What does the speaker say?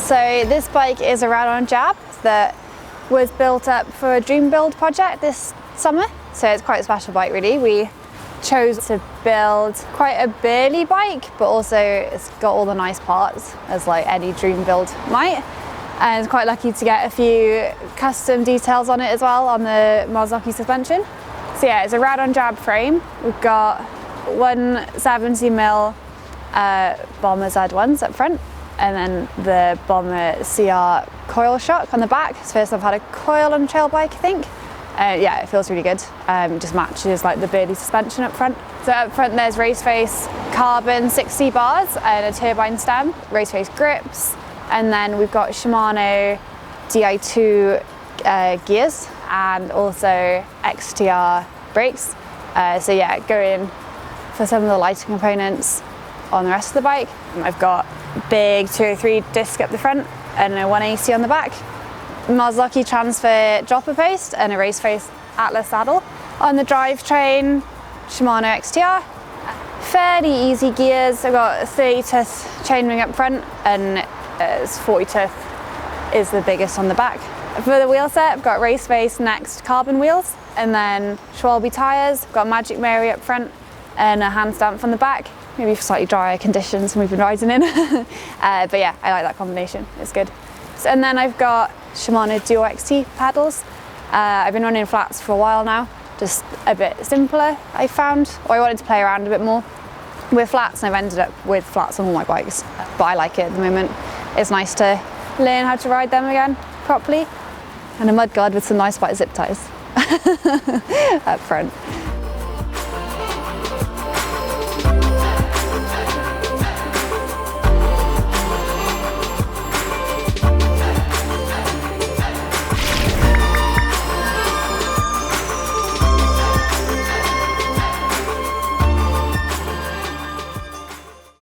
So this bike is a Radon Jab that was built up for a dream build project this summer. So it's quite a special bike really. We chose to build quite a burly bike, but also it's got all the nice parts as like any dream build might. And I was quite lucky to get a few custom details on it as well on the Manon suspension. So yeah, it's a Radon Jab frame. We've got 170mm Bomber Z1s up front, and then the Bomber CR coil shock on the back. It's the first I've had a coil on a trail bike, I think. Yeah, it feels really good. It just matches like the burly suspension up front. So up front there's race face carbon 60 bars and a turbine stem, race face grips, and then we've got Shimano Di2 gears and also XTR brakes. So yeah, going for some of the lighting components on the rest of the bike. I've got big 203 disc up the front and a 180 on the back. Marzocchi transfer dropper post and a race face Atlas saddle. On the drivetrain, Shimano XTR. Fairly easy gears. I've got 30 tooth chainring up front and 40 tooth is the biggest on the back. For the wheel set, I've got race face Next carbon wheels and then Schwalbe tyres. I've got Magic Mary up front and a hand stamp from the back. Maybe for slightly drier conditions we've been riding in. But yeah, I like that combination, it's good. So, and then I've got Shimano Duo XT pedals. I've been running flats for a while now, just a bit simpler I found, or I wanted to play around a bit more with flats, and I've ended up with flats on all my bikes, but I like it at the moment. It's nice to learn how to ride them again properly, and a mudguard with some nice white zip ties up front.